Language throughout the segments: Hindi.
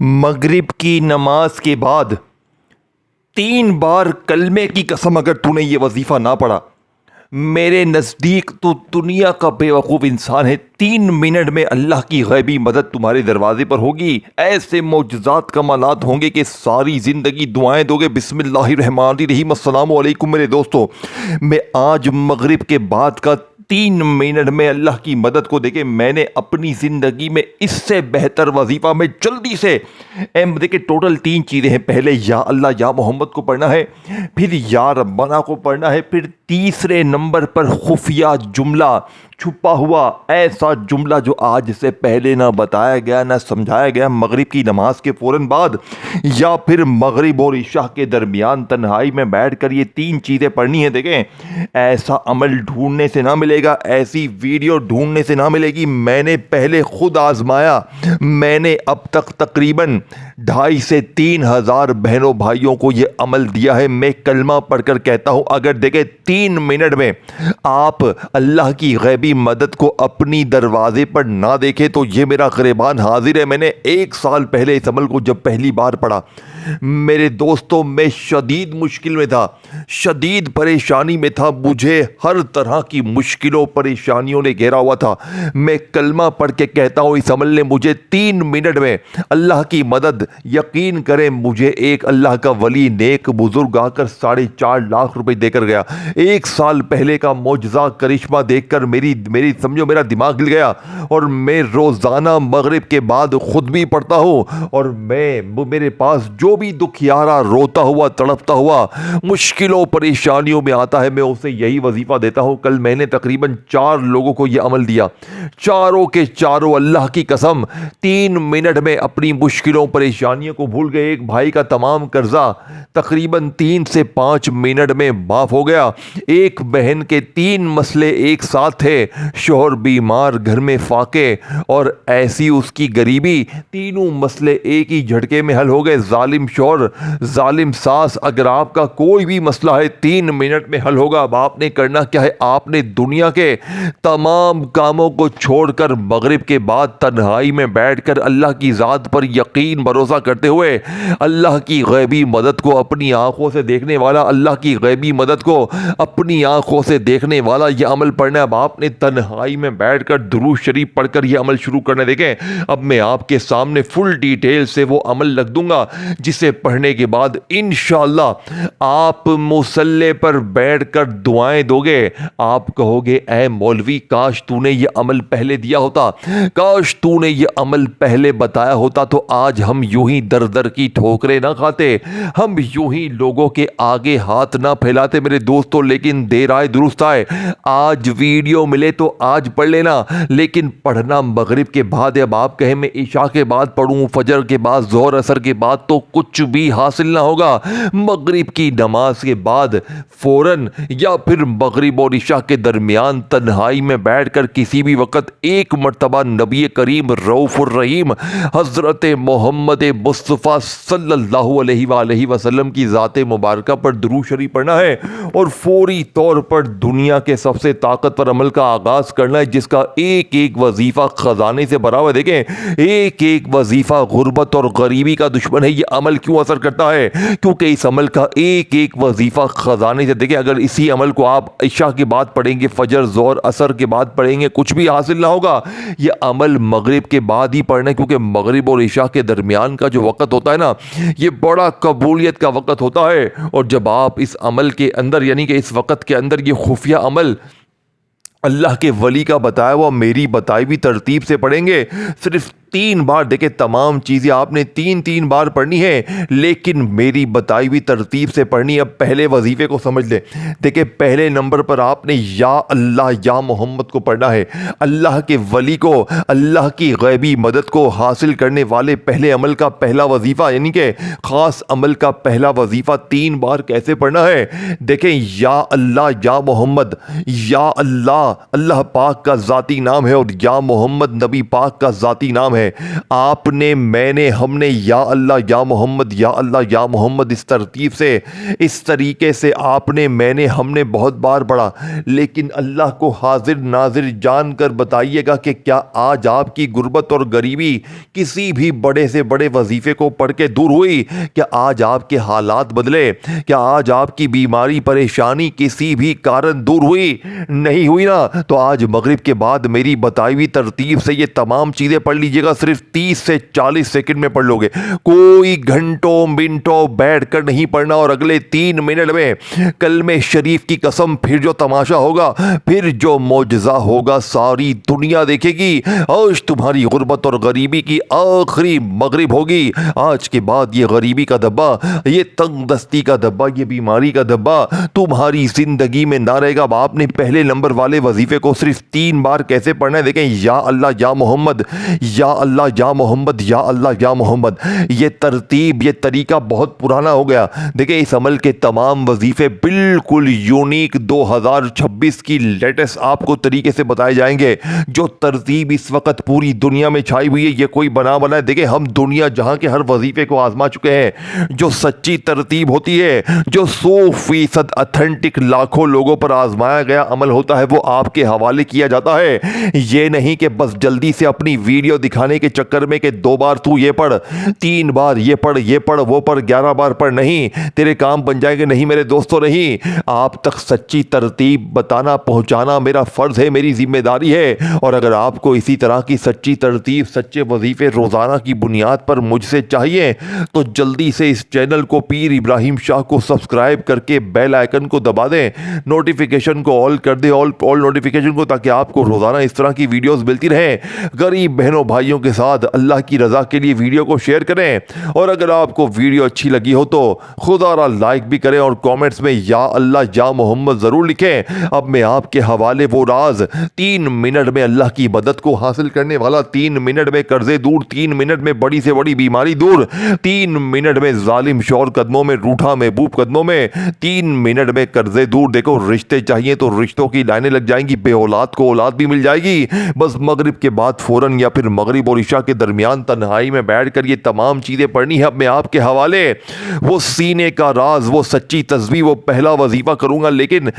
मगरिब की नमाज के बाद 3 बार कलमे की कसम अगर तूने ये वजीफ़ा ना पढ़ा, मेरे नज़दीक तो दुनिया का बेवकूफ़ इंसान है। 3 मिनट में अल्लाह की गैबी मदद तुम्हारे दरवाजे पर होगी। ऐसे मौजज़ात कमालात होंगे कि सारी ज़िंदगी दुआएं दोगे। बिस्मिल्लाहिर्रहमानिर्रहीम। अस्सलामु अलैकुम मेरे दोस्तों, मैं आज मगरिब के बाद का 3 मिनट में अल्लाह की मदद को देखे मैंने अपनी ज़िंदगी में इससे बेहतर वजीफ़ा में जल्दी से देखिए टोटल 3 चीज़ें हैं। पहले या अल्लाह या मोहम्मद को पढ़ना है, फिर या रब्बाना को पढ़ना है, फिर तीसरे नंबर पर खुफिया जुमला, छुपा हुआ ऐसा जुमला जो आज से पहले ना बताया गया ना समझाया गया, मगरिब की नमाज के फ़ौरन बाद या फिर मगरिब और इशा के दरमियान तन्हाई में बैठ कर ये 3 चीज़ें पढ़नी है। देखें, ऐसा अमल ढूंढने से ना मिलेगा, ऐसी वीडियो ढूंढने से ना मिलेगी। मैंने पहले खुद आजमाया। मैंने अब तक तकरीबन 2,500 से 3,000 बहनों भाइयों को ये अमल दिया है। मैं कलमा पढ़कर कहता हूँ, अगर देखें 3 मिनट में आप अल्लाह की गैबी मदद को अपनी दरवाजे पर ना देखें तो ये मेरा ग़िरबान हाजिर है। मैंने 1 साल पहले इस अमल को जब पहली बार पढ़ा, मेरे दोस्तों, मैं शदीद मुश्किल में था, शदीद परेशानी में था। मुझे हर तरह की मुश्किलों परेशानियों ने घेरा हुआ था। मैं कलमा पढ़ के कहता हूँ, इस अमल ने मुझे 3 मिनट में अल्लाह की मदद, यकीन करें मुझे एक अल्लाह का वली नेक बुजुर्ग आकर 4.5 लाख रुपए देकर गया। 1 साल पहले का मौजज़ा करिश्मा देखकर मेरी समझो मेरा दिमाग हिल गया। और मैं रोज़ाना मगरिब के बाद खुद भी पढ़ता हूँ और मेरे पास जो भी दुखियारा रोता हुआ तड़पता हुआ मुश्किलों परेशानियों में आता है, मैं उसे यही वजीफ़ा देता हूँ। कल मैंने तकरीबन 4 लोगों को यह अमल दिया, चारों के चारों अल्लाह की कसम 3 मिनट में अपनी मुश्किलों परेशानियों को भूल गए। एक भाई का तमाम कर्जा तकरीबन 3 से 5 मिनट में माफ़ हो गया। एक बहन के 3 मसले एक साथ थे, शोहर बीमार, घर में फाके और ऐसी उसकी गरीबी, तीनों मसले एक ही झटके में हल हो गए। जालिम शोहर, जालिम सास, अगर आपका कोई भी मसला है 3 मिनट में हल होगा। अब आपने करना क्या है, आपने दुनिया के तमाम कामों को छोड़कर मगरिब के बाद तन्हाई में बैठकर अल्लाह की ज़ात पर यकीन भरोसा करते हुए अल्लाह की गैबी मदद को अपनी आंखों से देखने वाला, अल्लाह की गैबी मदद को अपनी आंखों से देखने वाला यह अमल पढ़ना है। अब आपने तन्हाई में बैठकर दुरूद शरीफ पढ़कर यह अमल शुरू करने। देखें, अब मैं आपके सामने फुल डिटेल से वो अमल रख दूंगा जिसे पढ़ने के बाद इंशाअल्लाह आप मुसल्ले पर बैठकर दुआएं दोगे। आप कहोगे, ऐ मौलवी, काश तूने ये अमल पहले दिया होता, काश तूने ये अमल पहले बताया होता तो आज हम यूं ही दर दर की ठोकरें ना खाते, हम यूं ही लोगों के आगे हाथ ना फैलाते। मेरे दोस्तों, लेकिन देर आए दुरुस्त आए, आज वीडियो मिले तो आज पढ़ लेना, लेकिन पढ़ना मगरिब के बाद। अब आप कहें मैं इशा के बाद पढ़ूं, फजर के बाद, ज़ोहर असर के बाद, तो कुछ भी हासिल ना होगा। मगरिब की नमाज के बाद फ़ौरन या फिर मगरिब और इशा के दरमियान तन्हाई में बैठकर किसी भी वक्त एक मर्तबा नबी करीम रऊफ़ुर रहीम हज़रत मोहम्मद मुस्तफ़ा सल्लल्लाहु अलैहि वसल्लम की ज़ात मुबारका पर दुरूद शरीफ पढ़ना है और फौरी तौर पर दुनिया के सबसे ताकतवर अमल का आगाज़ करना है, जिसका एक एक वजीफ़ा ख़जाने से भरा हुआ है। देखें, एक एक वजीफ़ा गुर्बत और गरीबी का दुश्मन है। ये अमल क्यों असर करता है, क्योंकि इस अमल का एक एक वजीफ़ा ख़जाने से। देखें, अगर इसी अमल को आप इशा के बाद पढ़ेंगे, फजर, ज़ोहर, असर के बाद पढ़ेंगे, कुछ भी हासिल ना होगा। ये अमल मगरिब के बाद ही पढ़ना है, क्योंकि मगरिब और इशा के दरमियान का जो वक़्त होता है ना, ये बड़ा कबूलियत का वक़्त होता है। और जब आप इस अमल के अंदर, यानी कि इस वक़्त के अंदर ये खुफिया अमल अल्लाह के वली का बताया हुआ मेरी बताई हुई तरतीब से पढ़ेंगे, सिर्फ 3 बार, देखे तमाम चीज़ें आपने 3 बार पढ़नी है, लेकिन मेरी बताई हुई तरतीब से पढ़नी है। अब पहले वजीफ़े को समझ ले। देखिए, पहले नंबर पर आपने या अल्लाह या मोहम्मद को पढ़ना है। अल्लाह के वली को, अल्लाह की गैबी मदद को हासिल करने वाले पहले अमल का पहला वजीफ़ा, यानी कि ख़ास अमल का पहला वजीफ़ा 3 बार कैसे पढ़ना है। देखें, या अल्लाह या मोहम्मद, या अल्लाह अल्लाह पाक का ज़ाती नाम है और या मोहम्मद नबी पाक का ज़ाती नाम है। है। आपने, मैंने, हमने या अल्लाह या मोहम्मद या अल्लाह या मोहम्मद इस तरतीब से, इस तरीके से आपने, मैंने, हमने बहुत बार पढ़ा, लेकिन अल्लाह को हाजिर नाजिर जानकर बताइएगा कि क्या आज आपकी गुर्बत और गरीबी किसी भी बड़े से बड़े वजीफे को पढ़ के दूर हुई? क्या आज आपके हालात बदले? क्या आज आपकी बीमारी परेशानी किसी भी कारण दूर हुई? नहीं हुई ना? तो आज मगरिब के बाद मेरी बताई हुई तरतीब से ये तमाम चीज़ें पढ़ लीजिएगा। सिर्फ 30 से 40 सेकंड में पढ़ लोगे, कोई घंटों मिनटों बैठ कर नहीं पढ़ना। और अगले 3 मिनट में कलमे शरीफ की कसम, फिर जो तमाशा होगा, फिर जो मौजज़ा होगा, सारी दुनिया देखेगी। आज तुम्हारी गुर्बत और गरीबी की आखिरी मगरिब होगी। आज के बाद ये गरीबी का धब्बा, ये तंगदस्ती का धब्बा, ये बीमारी का धब्बा तुम्हारी जिंदगी में ना रहेगा। आपने पहले नंबर वाले वजीफे को सिर्फ 3 बार कैसे पढ़ना है देखें, या अल्लाह या मोहम्मद, या अल्लाह या मोहम्मद, या अल्लाह या मोहम्मद। ये तरतीब, ये तरीका बहुत पुराना हो गया। देखिए, इस अमल के तमाम वजीफे बिल्कुल यूनिक 2026 की लेटेस्ट आपको तरीके से बताए जाएंगे। जो तरतीब इस वक्त पूरी दुनिया में छाई हुई है, ये कोई बना बना है। देखिए, हम दुनिया जहां के हर वजीफे को आजमा चुके हैं। जो सच्ची तरतीब होती है, जो 100% ऑथेंटिक लाखों लोगों पर आजमाया गया अमल होता है, वो आपके हवाले किया जाता है। ये नहीं कि बस जल्दी से अपनी वीडियो दिखाने के चक्कर में कि 2 बार तू ये पढ़, 3 बार ये पढ़, ये पढ़, वो पढ़, 11 बार पढ़, नहीं तेरे काम बन जाएंगे। नहीं मेरे दोस्तों, नहीं। आप तक सच्ची तरतीब बताना, पहुंचाना मेरा फर्ज है, मेरी जिम्मेदारी है। और अगर आपको इसी तरह की सच्ची तरतीब, सच्चे वजीफे रोजाना की बुनियाद पर मुझसे चाहिए, तो जल्दी से इस चैनल को पीर इब्राहिम शाह को सब्सक्राइब करके बेल आइकन को दबा दें, नोटिफिकेशन को ऑल कर दें, ऑल नोटिफिकेशन को, ताकि आपको रोजाना इस तरह की वीडियोस मिलती रहे। गरीब बहनों भाइयों के साथ अल्लाह की रजा के लिए वीडियो को शेयर करें। और अगर आपको वीडियो अच्छी लगी हो तो खुदारा लाइक भी करें और कमेंट्स में या अल्लाह या मोहम्मद जरूर लिखें। अब मैं आपके हवाले वो राज, 3 मिनट में अल्लाह की मदद को हासिल करने वाला, 3 मिनट में कर्जे दूर, 3 मिनट में बड़ी से बड़ी बीमारी दूर, 3 मिनट में जालिम शौहर कदमों में, रूठा महबूब कदमों में, 3 मिनट में कर्जे दूर। देखो, रिश्ते चाहिए तो रिश्तों की लाइनें लग जाएंगी, बेऔलाद को औलाद भी मिल जाएगी। बस मगरिब के बाद फौरन या फिर मगरिब और इशा के दरमियान तन्हाई में बैठकर ये तमाम चीज़ें पढ़नी है। अब मैं आपके हवाले वो सीने का राज, वो सच्ची तस्बीह, वो पहला वजीफा करूंगा। लेकिन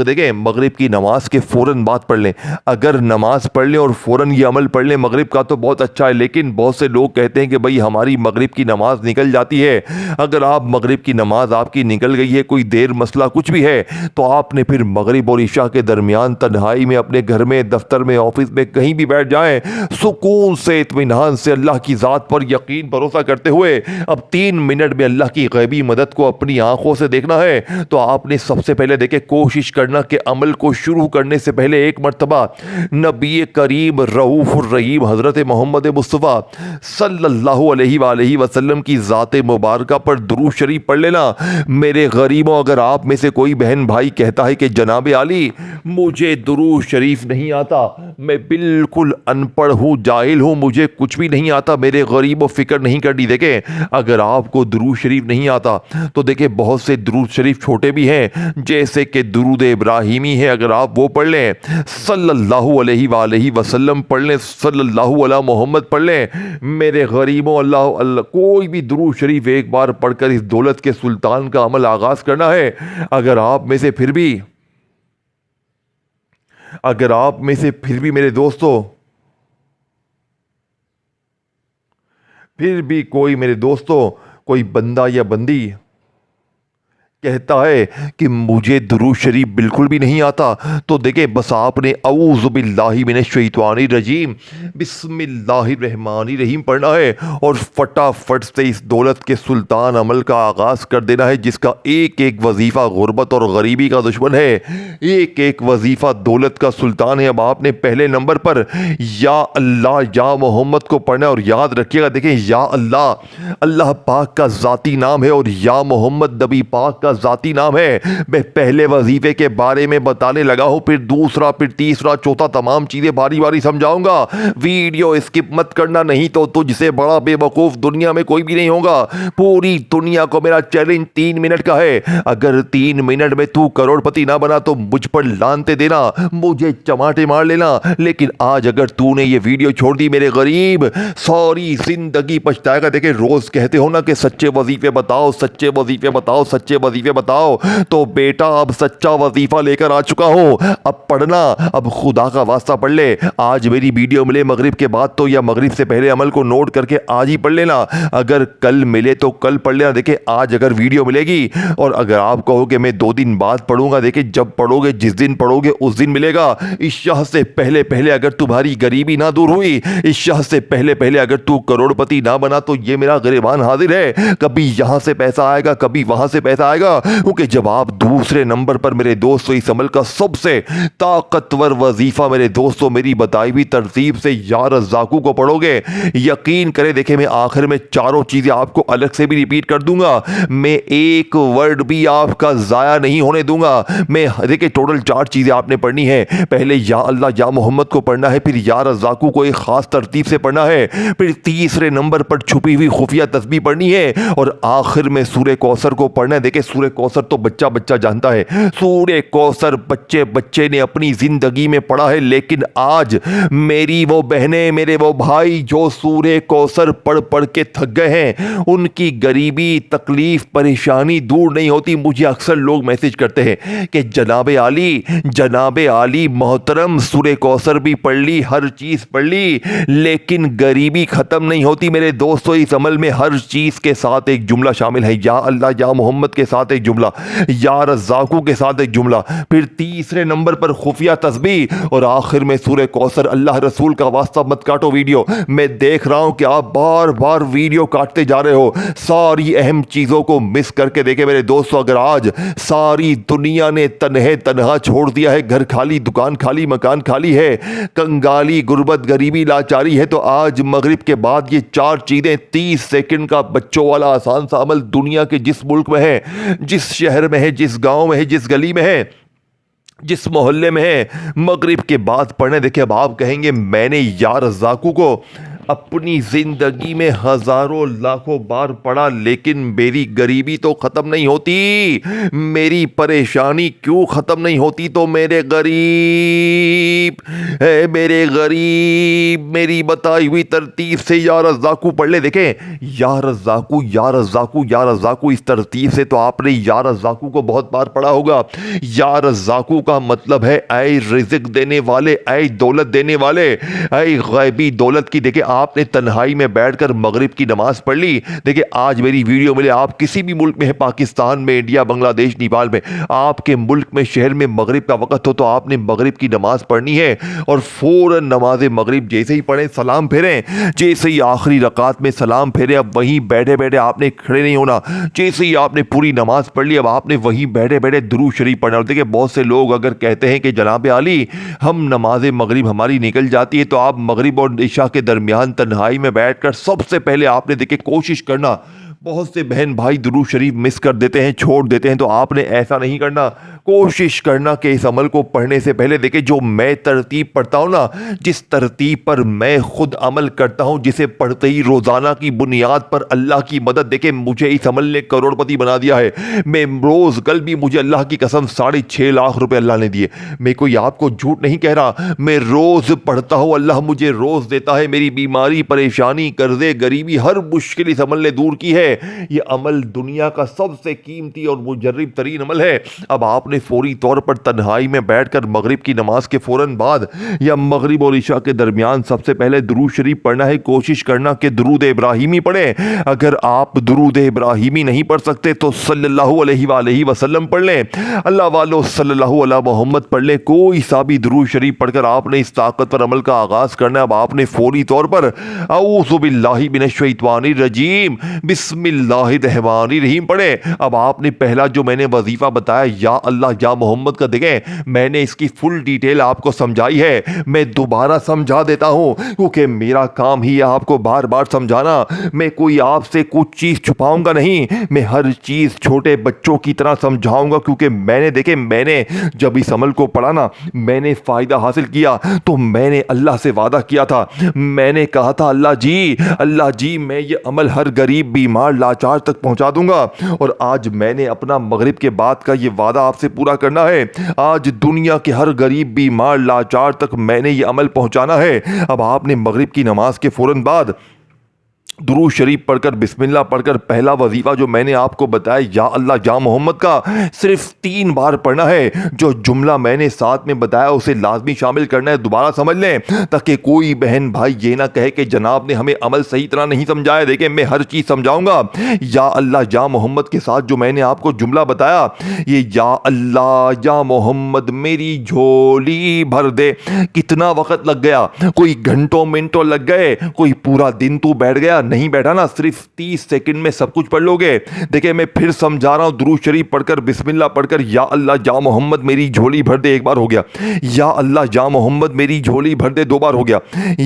देखें, मगरिब की नमाज के फौरन बाद पढ़ लें। अगर नमाज पढ़ लें और फौरन ये अमल पढ़ लें मगरिब का तो बहुत अच्छा है। लेकिन बहुत से लोग कहते हैं कि भाई हमारी मगरिब की नमाज निकल जाती है। अगर आप मगरिब की नमाज आपकी निकल गई है, कोई देर मसला कुछ भी है, तो आपने फिर मगरिब और इशा के दरमियान तन्हाई में अपने घर में, दफ्तर में, ऑफिस में, कहीं भी बैठ जाएं, सुकून से, इत्मीनान से, अल्लाह की ज़ात पर यकीन भरोसा करते हुए अब 3 मिनट में अल्लाह की गैबी मदद को अपनी आंखों से देखना है। तो आपने सबसे पहले देखे कोशिश करना कि अमल को शुरू करने से पहले एक मर्तबा नबी करीम रऊफ़ुर रहीम हज़रत मोहम्मद मुस्तफ़ा सल्लल्लाहु अलैहि वसल्लम की ज़ात मुबारका पर दुरूद शरीफ पढ़ लेना। मेरे गरीबों, अगर आप में से कोई बहन भाई कहता है कि जनाब आली मुझे दुरूद शरीफ नहीं आता, मैं बिल्कुल अनपढ़ हूँ, जाहिल हूँ, मुझे कुछ भी नहीं आता, मेरे गरीबों फिक्र नहीं करनी। देखें, अगर आपको दुरूद शरीफ नहीं आता तो देखें बहुत से दुरूद शरीफ छोटे भी हैं, जैसे कि दुरूद इब्राहिमी है, अगर आप वो पढ़ लें, सल्लल्लाहु अलैहि वसल्लम पढ़ लें, सल्लल्लाहु अला मोहम्मद पढ़ लें। मेरे गरीबों, अल्लाह अल्लाह, कोई भी दुरूद शरीफ एक बार पढ़कर इस दौलत के सुल्तान का अमल आगाज करना है। अगर आप में से फिर भी मेरे दोस्तों, कोई बंदा या बंदी कहता है कि मुझे दुरूद शरीफ बिल्कुल भी नहीं आता, तो देखें बस आपने औज़ु बिल्लाहि मिनश शैतानिर रजीम बिस्मिल्लाहिर रहमानिर रहीम पढ़ना है और फटाफट से इस दौलत के सुल्तान अमल का आगाज़ कर देना है, जिसका एक एक वजीफ़ा गुर्बत और गरीबी का दुश्मन है, एक एक वजीफ़ा दौलत का सुल्तान है। अब आपने पहले नंबर पर या अल्लाह या मोहम्मद को पढ़ना है। और याद रखिएगा, देखें, या अल्लाह अल्लाह पाक का ज़ाती नाम है और या मोहम्मद नबी पाक का मेरा ज़ाती नाम है। मैं पहले वजीफे के बारे में बताने लगा हूँ, फिर दूसरा, फिर तीसरा, चौथा, तमाम चीज़ें बारी बारी समझाऊंगा। वीडियो स्किप मत करना, नहीं तो तुझसे बड़ा बेवकूफ़ दुनिया में कोई भी नहीं होगा। पूरी दुनिया को मेरा चैलेंज 3 मिनट का है। अगर 3 मिनट में तू करोड़पति ना बना तो मुझ पर लानते देना, मुझे चमाटे मार लेना। लेकिन आज अगर तूने ये वीडियो छोड़ दी मेरे गरीब, सारी जिंदगी पछताएगा। देखे, रोज कहते हो ना कि सच्चे वजीफे बताओ, सच्चे वजीफे बताओ, सच्चे वजीफे बताओ, तो बेटा अब सच्चा वजीफा लेकर आ चुका हूं। अब पढ़ना, अब खुदा का वास्ता पढ़ ले। आज मेरी वीडियो मिले मगरिब के बाद तो, या मगरिब से पहले अमल को नोट करके आज ही पढ़ लेना। अगर कल मिले तो कल पढ़ लेना। देखे, आज अगर वीडियो मिलेगी और अगर आप कहोगे मैं 2 दिन बाद पढ़ूंगा, देखे जब पढ़ोगे, जिस दिन पढ़ोगे उस दिन मिलेगा। इस शाह से पहले पहले अगर तुम्हारी गरीबी ना दूर हुई, इस शाह से पहले पहले अगर तू करोड़पति ना बना, तो ये मेरा गिरबान हाजिर है। कभी यहां से पैसा आएगा, कभी वहां से पैसा आएगा। क्योंकि जब आप दूसरे नंबर पर मेरे दोस्तों इस अमल का सबसे ताकतवर वजीफा मेरे दोस्तों मेरी बताई हुई तरतीब से या रज़्ज़ाक़ू को पढ़ोगे, यकीन करें, देखे मैं आखिर में चारों चीजें आपको अलग से भी रिपीट कर दूंगा। मैं एक वर्ड भी आपका जाया नहीं होने दूंगा। मैं देखिए, टोटल 4 चीजें आपने पढ़नी है। पहले या अल्लाह या मोहम्मद को पढ़ना है, फिर या रज़्ज़ाक़ू को एक खास तरतीब से पढ़ना है, फिर तीसरे नंबर पर छुपी हुई खुफिया तस्बीह पढ़नी है, और आखिर में सूरे कौसर को पढ़ना है। देखिए, सूरे कौसर तो बच्चा बच्चा जानता है। सूरे कौसर बच्चे बच्चे ने अपनी जिंदगी में पढ़ा है, लेकिन आज मेरी वो बहनें, मेरे वो भाई जो सूरे कौसर पढ़ पढ़ के थक गए हैं, उनकी गरीबी, तकलीफ, परेशानी दूर नहीं होती। मुझे अक्सर लोग मैसेज करते हैं कि जनाबे आली मोहतरम, सूरे कौसर भी पढ़ ली, हर चीज पढ़ ली, लेकिन गरीबी खत्म नहीं होती। मेरे दोस्तों, इस अमल में हर चीज के साथ एक जुमला शामिल है। या अल्लाह या मोहम्मद के साथ एक जुमला, या रज़्ज़ाक़ू के साथ एक जुमला, फिर तीसरे नंबर पर खुफिया तस्बीह, और आखिर में सूरे कौसर। अल्लाह रसूल का वास्ता मत काटो वीडियो। मैं देख रहा हूं कि आप बार बार वीडियो काटते जा रहे हो, सारी अहम चीजों को मिस करके। देखे मेरे दोस्तों, अगर आज सारी दुनिया ने तन्हा छोड़ दिया है, घर खाली, दुकान खाली, मकान खाली है, कंगाली, गुर्बत, गरीबी, लाचारी है, तो आज मगरिब के बाद ये 4 चीजें 30 सेकंड का बच्चों वाला आसान सा अमल दुनिया के जिस मुल्क में है, जिस शहर में है, जिस गांव में है, जिस गली में है, जिस मोहल्ले में है, मगरिब के बाद पढ़ने। देखिए, अब आप कहेंगे मैंने या रज़्ज़ाक़ू को अपनी जिंदगी में हजारों लाखों बार पढ़ा, लेकिन मेरी गरीबी तो खत्म नहीं होती, मेरी परेशानी क्यों खत्म नहीं होती? तो मेरे गरीब मेरी बताई हुई तरतीब से या रज़्ज़ाक़ू पढ़ ले। देखें, या रज़्ज़ाक़ू, या रज़्ज़ाक़ू, या रज़्ज़ाक़ू, इस तरतीब से तो आपने या रज़्ज़ाक़ू को बहुत बार पढ़ा होगा। या रज़्ज़ाक़ू का मतलब है ऐ रिज़्क़ देने वाले, ऐ दौलत देने वाले, ऐ गैबी दौलत की। देखिए, आपने तन्हाई में बैठकर मगरिब की नमाज पढ़ ली। देखिए, आज मेरी वीडियो मिले, आप किसी भी मुल्क में है, पाकिस्तान में, इंडिया, बांग्लादेश, नेपाल में, आपके मुल्क में, शहर में मगरिब का वक्त हो, तो आपने मगरिब की नमाज पढ़नी है, और फौरन नमाज मगरिब जैसे ही पढ़ें, सलाम फेरें, जैसे ही आखिरी रकात में सलाम फेरें, अब वहीं बैठे बैठे आपने खड़े नहीं होना। जैसे ही आपने पूरी नमाज पढ़ ली, अब आपने वहीं बैठे बैठे दुरूद शरीफ पढ़ना। और देखिए, बहुत से लोग अगर कहते हैं कि जनाब आली हम नमाज मगरिब हमारी निकल जाती है, तो आप मगरिब और इशा के दरमियान तन्हाई में बैठकर सबसे पहले आपने देखिए कोशिश करना। बहुत से बहन भाई दुरूद शरीफ मिस कर देते हैं, छोड़ देते हैं, तो आपने ऐसा नहीं करना। कोशिश करना कि इस अमल को पढ़ने से पहले देखिए, जो मैं तरतीब पढ़ता हूँ ना, जिस तरतीब पर मैं खुद अमल करता हूँ, जिसे पढ़ते ही रोज़ाना की बुनियाद पर अल्लाह की मदद, देखे मुझे इस अमल ने करोड़पति बना दिया है। मैं रोज़, कल भी मुझे अल्लाह की कसम 6.5 लाख रुपए अल्लाह ने दिए। मैं कोई आपको झूठ नहीं कह रहा, मैं रोज़ पढ़ता हूँ, अल्लाह मुझे रोज़ देता है। मेरी बीमारी, परेशानी, कर्जे, गरीबी, हर मुश्किल इस अमल ने दूर की है। ये अमल दुनिया का सबसे कीमती और मुजर्रब तरीन अमल है। अब आपने फौरी तौर पर तन्हाई में बैठकर मगरिब की नमाज के फौरन बाद या मगरिब और इशा के दरमियान सबसे पहले दुरूद शरीफ पढ़ना है। कोशिश करना कि दुरूद इब्राहिमी पढ़ें। अगर आप दुरूद इब्राहिमी नहीं पढ़ सकते तो सल्लल्लाहु अलैहि वसल्लम पढ़ लें, अल्लाह वालो सल्लल्लाहु अला मोहम्मद पढ़ लें। कोई सा भी दुरूद शरीफ पढ़कर आपने इस ताकतवर अमल का आगाज करना है। अब आपने फौरी तौर पर औज़ु बिल्लाहि मिनश शैतानिर रजीम, बिस्मिल्लाह बिस्मिल्लाहिर्रहमानिर्रहीम पढ़े। अब आपने पहला जो मैंने वजीफ़ा बताया या अल्लाह या मोहम्मद का, देखें मैंने इसकी फुल डिटेल आपको समझाई है, मैं दोबारा समझा देता हूँ क्योंकि मेरा काम ही है आपको बार बार समझाना। मैं कोई आपसे कुछ चीज़ छुपाऊंगा नहीं, मैं हर चीज़ छोटे बच्चों की तरह समझाऊंगा क्योंकि मैंने जब इस अमल को पढ़ा ना, मैंने फ़ायदा हासिल किया तो मैंने अल्लाह से वादा किया था, मैंने कहा था अल्लाह जी मैं ये अमल हर गरीब बीमार लाचार तक पहुंचा दूंगा। और आज मैंने अपना मगरिब के बाद का ये वादा आपसे पूरा करना है। आज दुनिया के हर गरीब बीमार लाचार तक मैंने ये अमल पहुंचाना है। अब आपने मगरिब की नमाज के फ़ौरन बाद दुरूद शरीफ पढ़कर बिस्मिल्लाह पढ़कर पहला वजीफ़ा जो मैंने आपको बताया या अल्लाह या मोहम्मद का सिर्फ 3 बार पढ़ना है। जो जुमला मैंने साथ में बताया उसे लाजमी शामिल करना है, दोबारा समझ लें ताकि कोई बहन भाई ये ना कहे कि जनाब ने हमें अमल सही तरह नहीं समझाया। देखें मैं हर चीज़ समझाऊंगा। या अल्लाह या मोहम्मद के साथ जो मैंने आपको जुमला बताया, ये या अल्लाह या मोहम्मद मेरी झोली भर दे, कितना वक्त लग गया? कोई घंटों मिनटों लग गए, कोई पूरा दिन तू बैठ गया? नहीं बैठा ना, सिर्फ 30 सेकंड में सब कुछ पढ़ लोगे। देखिए मैं फिर समझा रहा हूं, दुरूद शरीफ पढ़कर बिस्मिल्लाह पढ़कर या अल्लाह या मोहम्मद मेरी झोली भर दे 1 बार हो गया, या अल्लाह या मोहम्मद मेरी झोली भर दे 2 बार हो गया,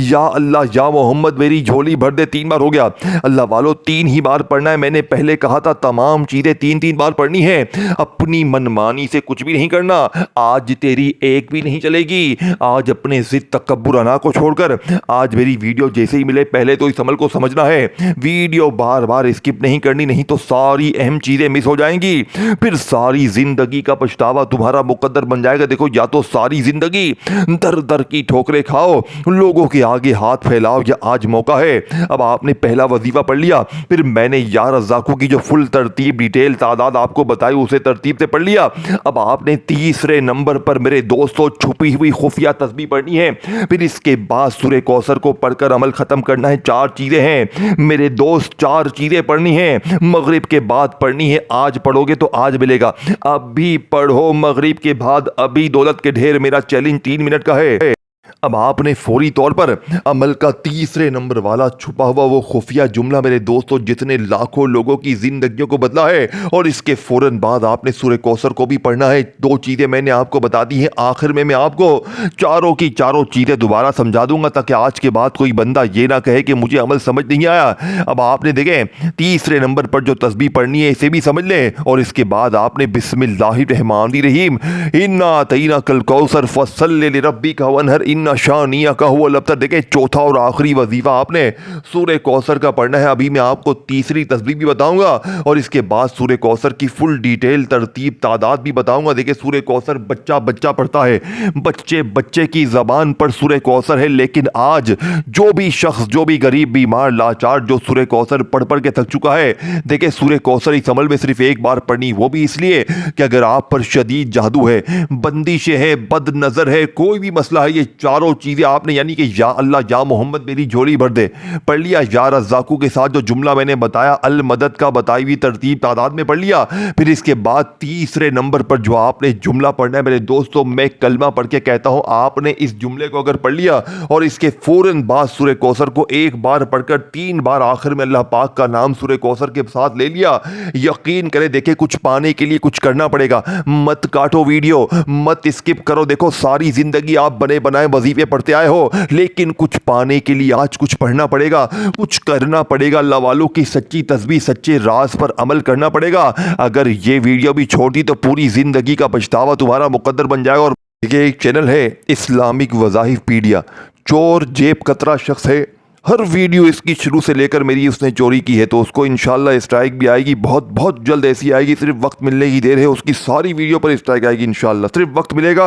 या अल्लाह या मोहम्मद मेरी झोली भर दे 3 बार हो गया। अल्लाह वालों 3 ही बार पढ़ना है। मैंने पहले कहा था तमाम चीजें 3-3 बार पढ़नी है। अपनी मनमानी से कुछ भी नहीं करना। आज तेरी एक भी नहीं चलेगी। आज अपने जिद तकब्बुर अना को छोड़कर आज मेरी वीडियो जैसे ही मिले पहले तो इस अमल को समझना है। वीडियो बार बार स्किप नहीं करनी, नहीं तो सारी अहम चीजें मिस हो जाएंगी, फिर सारी जिंदगी का पछतावा तुम्हारा मुकद्दर बन जाएगा। देखो या तो सारी जिंदगी दर दर की ठोकरें खाओ, लोगों के आगे हाथ फैलाओ, या आज मौका है। अब आपने पहला वजीफा पढ़ लिया, फिर मैंने या रज़ाक़ों की जो फुल तरतीब डिटेल तादाद आपको बताई उसे तरतीब से पढ़ लिया। अब आपने तीसरे नंबर पर मेरे दोस्तों छुपी हुई खुफिया तस्बीह पढ़नी है। फिर इसके बाद सूरह कौसर को पढ़कर अमल खत्म करना है। 4 चीजें हैं मेरे दोस्त, 4 चीजें पढ़नी है। मगरिब के बाद पढ़नी है। आज पढ़ोगे तो आज मिलेगा, अभी पढ़ो मगरिब के बाद, अभी दौलत के ढेर। मेरा चैलेंज 3 मिनट का है। अब आपने फौरी तौर पर अमल का तीसरे नंबर वाला छुपा हुआ वो खुफिया जुमला मेरे दोस्तों जितने लाखों लोगों की जिंदगियों को बदला है, और इसके फौरन बाद आपने सूरह कौसर को भी पढ़ना है। 2 चीजें मैंने आपको बता दी हैं। आखिर में मैं आपको चारों की चारों चीजें दोबारा समझा दूंगा ताकि आज के बाद कोई बंदा ये ना कहे कि मुझे अमल समझ नहीं आया। अब आपने देखें तीसरे नंबर पर जो तस्बीह पढ़नी है इसे भी समझ लें, और इसके बाद आपने बिस्मिल्लाहिर्रहमानिर्रहीम इन्ना अतईना कल कौसर फसल्लि लिरब्बिका वन्हर इन्ना शानिया का हुआ लब्तर। देखें चौथा और आखिरी वजीफा आपने सूरह कौसर का पढ़ना है। अभी मैं आपको तीसरी तस्बीह भी बताऊंगा और इसके बाद सूरह कौसर की फुल डिटेल तरतीब तादाद भी बताऊंगा। देखिए सूरह कौसर बच्चा बच्चा पढ़ता है, बच्चे बच्चे की जबान पर सूरह कौसर है, लेकिन आज जो भी शख्स, जो भी गरीब बीमार लाचार जो सूरह कौसर पढ़ पढ़ के थक चुका है, देखिए सूरह कौसर इस अमल में सिर्फ 1 बार पढ़नी, वो भी इसलिए कि अगर आप पर शदीद जादू है, बंदिशें है, बद नजर है, कोई भी मसला है, ये चारों चीजें आपने यानी कि या अल्लाह या मोहम्मद मेरी झोली भर दे पढ़ लिया। या रज़ाक़ों के साथ जो जुमला मैंने बताया अल मदद का बताई हुई तरतीब तादाद में पढ़ लिया। फिर इसके बाद तीसरे नंबर पर जो आपने जुमला पढ़ना है मेरे दोस्तों, मैं कलमा पढ़ के कहता हूं, आपने इस जुमले को अगर पढ़ लिया और इसके फौरन बाद सूरह कौसर को 1 बार पढ़कर 3 बार आखिर में अल्लाह पाक का नाम सूरह कौसर के साथ ले लिया, यकीन करें देखिए कुछ पाने के लिए कुछ करना पड़ेगा। मत काटो वीडियो, मत स्किप करो। देखो सारी जिंदगी आप बने बनाए वजीफे पढ़ते आए हो, लेकिन कुछ पाने के लिए आज कुछ पढ़ना पड़ेगा, कुछ करना पड़ेगा। अल्लाह वालों की सच्ची तस्बीह, सच्चे राज पर अमल करना पड़ेगा। अगर ये वीडियो भी छोड़ दी तो पूरी जिंदगी का पछतावा तुम्हारा मुकद्दर बन जाएगा। और ये एक चैनल है इस्लामिक वज़ाइफ पीडिया, चोर जेब कतरा शख्स है, हर वीडियो इसकी शुरू से लेकर मेरी उसने चोरी की है, तो उसको इंशाल्लाह स्ट्राइक भी आएगी, बहुत बहुत जल्द ऐसी आएगी, सिर्फ वक्त मिलने की देर है। उसकी सारी वीडियो पर स्ट्राइक आएगी इंशाल्लाह, सिर्फ वक्त मिलेगा,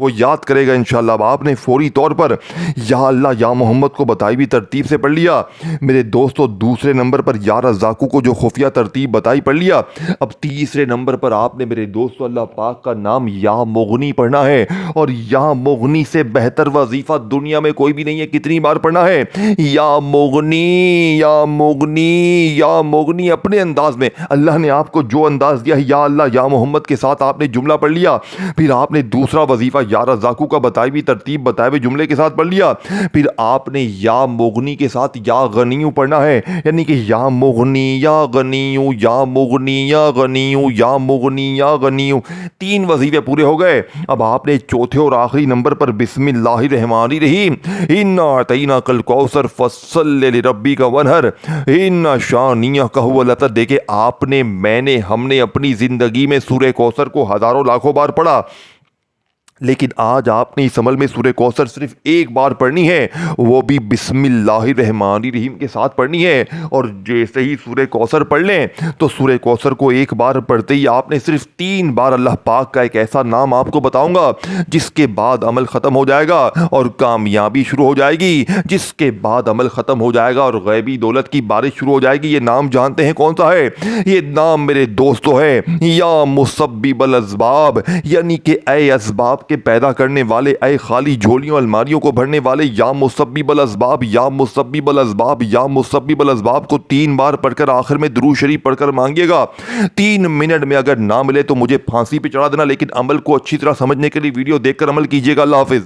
वो याद करेगा इंशाल्लाह। अब आपने फौरी तौर पर या अल्लाह या मोहम्मद को बताई हुई तरतीब से पढ़ लिया मेरे दोस्तों। दूसरे नंबर पर या रज़ाक़ों को जो खुफिया तरतीब बताई पढ़ लिया। अब तीसरे नंबर पर आपने मेरे दोस्तों अल्लाह पाक का नाम या मुगनी पढ़ना है, और या मुगनी से बेहतर वजीफ़ा दुनिया में कोई भी नहीं है। कितनी बार पढ़ना है? या मुगनी, या मुगनी। अपने अंदाज में अल्लाह ने आपको जो अंदाज दिया है, या अल्लाह या मोहम्मद के साथ आपने जुमला पढ़ लिया, फिर आपने दूसरा वजीफ़ा या रज़ाकू का बताई हुई तरतीब बताए हुए जुमले के साथ पढ़ लिया, फिर आपने या मुगनी के साथ या गनीयू पढ़ना है, यानी कि या मुगनी या गनीयू, या मुगनी या गनीयू, या मुगनी या गनीयू। 3 वजीफे पूरे हो गए। अब आपने चौथे और आखिरी नंबर पर बिस्मिल्लाहिर्रहमानिर्रहीम इन्ना अतैना कल कौसर फस्सल्लि लिरब्बिका वनहर इन्ना शानिया का हुवल अबतर। देखे आपने, मैंने, हमने अपनी ज़िंदगी में सूरह कौसर को हज़ारों लाखों बार पढ़ा, लेकिन आज आपने इस अमल में सूरह कौसर सिर्फ एक बार पढ़नी है, वो भी बिस्मिल्लाहिर्रहमानिर्रहीम के साथ पढ़नी है। और जैसे ही सूरह कौसर पढ़ लें तो सूरह कौसर को एक बार पढ़ते ही आपने सिर्फ 3 बार अल्लाह पाक का एक ऐसा नाम आपको बताऊंगा जिसके बाद अमल ख़त्म हो जाएगा और कामयाबी शुरू हो जाएगी, जिसके बाद अमल ख़त्म हो जाएगा और गैबी दौलत की बारिश शुरू हो जाएगी। ये नाम जानते हैं कौन सा है? ये नाम मेरे दोस्तों है या मुसब्बिबल असबाब, यानी कि ऐ असबाब के पैदा करने वाले, ऐ खाली झोलियों अलमारियों को भरने वाले, या मुसब्बिबल असबाब, या मुसब्बिबल असबाब, या मुसब्बिबल असबाब को 3 बार पढ़कर आखिर में दुरूद शरीफ पढ़कर मांगिएगा। 3 मिनट में अगर ना मिले तो मुझे फांसी पे चढ़ा देना, लेकिन अमल को अच्छी तरह समझने के लिए वीडियो देखकर अमल कीजिएगा। अल्लाह हाफिज़।